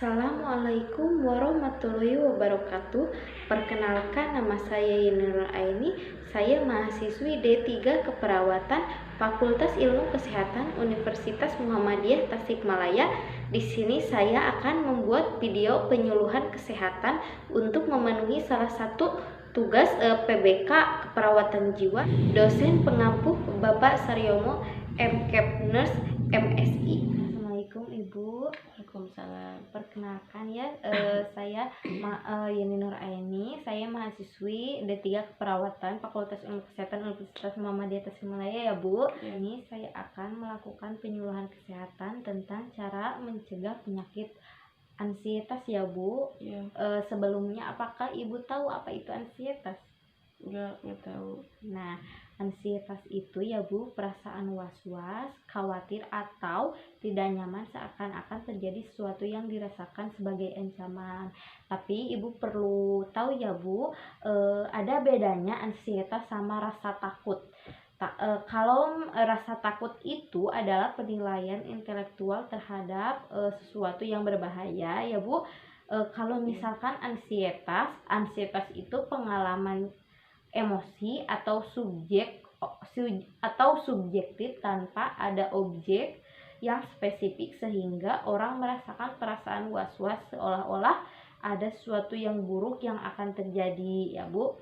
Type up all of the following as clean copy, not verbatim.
Assalamualaikum warahmatullahi wabarakatuh. Perkenalkan, nama saya Yeni Nur Aini. Saya mahasiswi D3 Keperawatan Fakultas Ilmu Kesehatan Universitas Muhammadiyah Tasikmalaya. Di sini saya akan membuat video penyuluhan kesehatan untuk memenuhi salah satu tugas PBK Keperawatan Jiwa. Dosen pengampu Bapak Saryomo, MCAP Nurse, MSI. Assalamualaikum Ibu. Waalaikumsalam. Perkenalkan ya, saya Yeni Nur Aini. Saya mahasiswi D3 Keperawatan Fakultas Ilmu Kesehatan Universitas Muhammadiyah Tasikmalaya ya Bu. Ini saya akan melakukan penyuluhan kesehatan tentang cara mencegah penyakit ansietas ya Bu. Ya, Sebelumnya apakah Ibu tahu apa itu ansietas? nggak tahu. Nah, ansietas itu ya Bu, perasaan was-was, khawatir atau tidak nyaman seakan-akan terjadi sesuatu yang dirasakan sebagai ancaman. Tapi Ibu perlu tahu ya Bu, ada bedanya ansietas sama rasa takut. Kalau rasa takut itu adalah penilaian intelektual terhadap sesuatu yang berbahaya ya Bu. Kalau misalkan ansietas itu pengalaman emosi atau subjektif tanpa ada objek yang spesifik sehingga orang merasakan perasaan was-was seolah-olah ada sesuatu yang buruk yang akan terjadi ya Bu.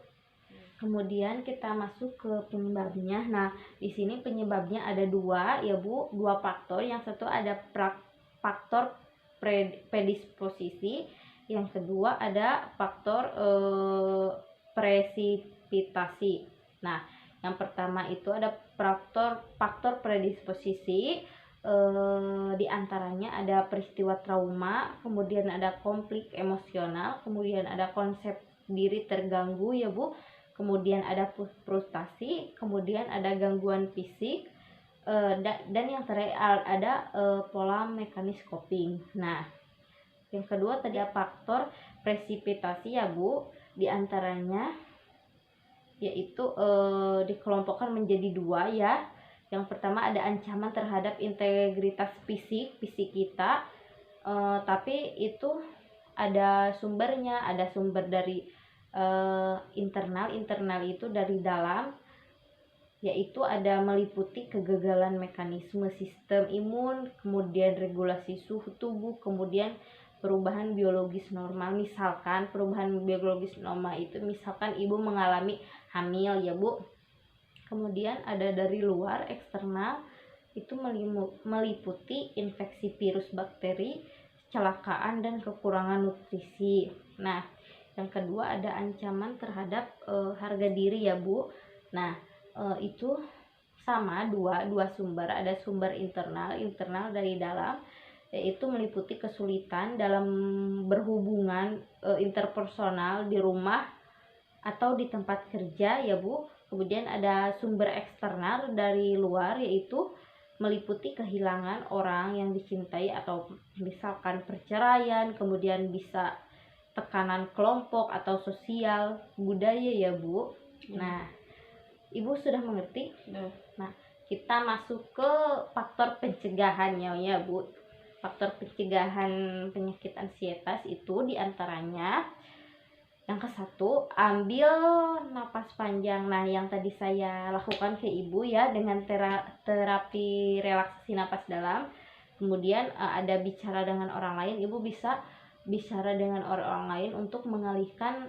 Kemudian kita masuk ke penyebabnya. Nah, di sini penyebabnya ada dua ya Bu, dua faktor. Yang satu ada faktor predisposisi, yang kedua ada faktor presipitasi. Nah, yang pertama itu ada faktor predisposisi, di antaranya ada peristiwa trauma, kemudian ada konflik emosional, kemudian ada konsep diri terganggu ya Bu, kemudian ada frustasi, kemudian ada gangguan fisik, dan yang terakhir ada pola mekanis coping. Nah, yang kedua tadi ada faktor presipitasi ya Bu, di antaranya yaitu dikelompokkan menjadi dua ya. Yang pertama ada ancaman terhadap integritas fisik kita, tapi itu ada sumbernya, ada sumber dari internal itu dari dalam, yaitu ada meliputi kegagalan mekanisme sistem imun, kemudian regulasi suhu tubuh, kemudian perubahan biologis normal. Misalkan perubahan biologis normal itu misalkan ibu mengalami hamil ya Bu. Kemudian ada dari luar eksternal, itu meliputi infeksi virus, bakteri, kecelakaan dan kekurangan nutrisi. Nah, yang kedua ada ancaman terhadap harga diri ya Bu. Nah, itu sama dua sumber, ada sumber internal dari dalam, yaitu meliputi kesulitan dalam berhubungan interpersonal di rumah atau di tempat kerja ya Bu. Kemudian ada sumber eksternal dari luar, yaitu meliputi kehilangan orang yang dicintai atau misalkan perceraian, kemudian bisa tekanan kelompok atau sosial budaya ya Bu. Nah, Ibu sudah mengerti? Nah, kita masuk ke faktor pencegahannya ya Bu. Faktor pencegahan penyakit ansietas itu diantaranya yang ke satu, ambil napas panjang. Nah, yang tadi saya lakukan ke Ibu ya dengan terapi relaksasi napas dalam. Kemudian ada bicara dengan orang lain. Ibu bisa bicara dengan orang lain untuk mengalihkan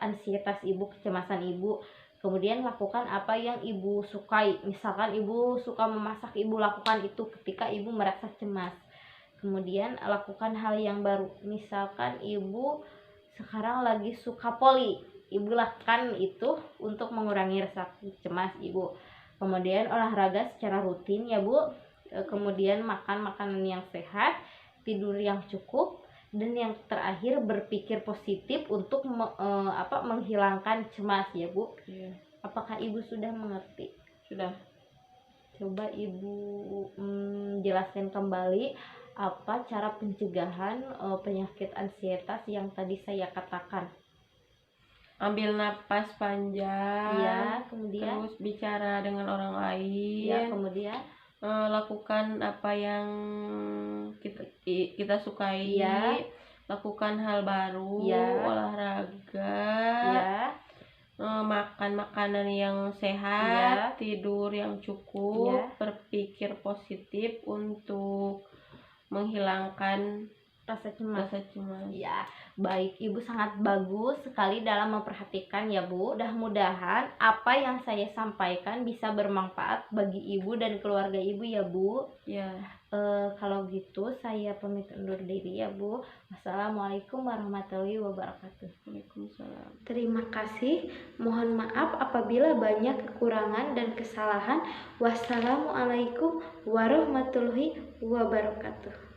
ansietas Ibu, kecemasan Ibu. Kemudian lakukan apa yang Ibu sukai. Misalkan Ibu suka memasak, Ibu lakukan itu ketika Ibu merasa cemas. Kemudian lakukan hal yang baru. Misalkan Ibu sekarang lagi suka poli, Ibu lakukan itu untuk mengurangi rasa cemas Ibu. Kemudian olahraga secara rutin ya Bu. Kemudian makan makanan yang sehat, tidur yang cukup, dan yang terakhir berpikir positif untuk menghilangkan cemas ya Bu. Iya. Apakah Ibu sudah mengerti? Sudah. Coba Ibu jelaskan kembali apa cara pencegahan penyakit ansietas yang tadi saya katakan. Ambil napas panjang. Iya, kemudian Terus bicara dengan orang lain. ya, kemudian lakukan apa yang kita sukai, Iya. lakukan hal baru, Iya. olahraga, Ya, makan makanan yang Iya. sehat, tidur yang cukup, Iya. berpikir positif untuk menghilangkan rasa cemas. rasa cemas. Ya, baik, Ibu sangat bagus sekali dalam memperhatikan ya Bu. Mudah-mudahan apa yang saya sampaikan bisa bermanfaat bagi Ibu dan keluarga Ibu ya Bu. Ya, Kalau gitu saya pamit undur diri ya Bu. Wassalamualaikum warahmatullahi wabarakatuh. Waalaikumsalam. Terima kasih. Mohon maaf apabila banyak kekurangan dan kesalahan. Wassalamualaikum warahmatullahi wabarakatuh.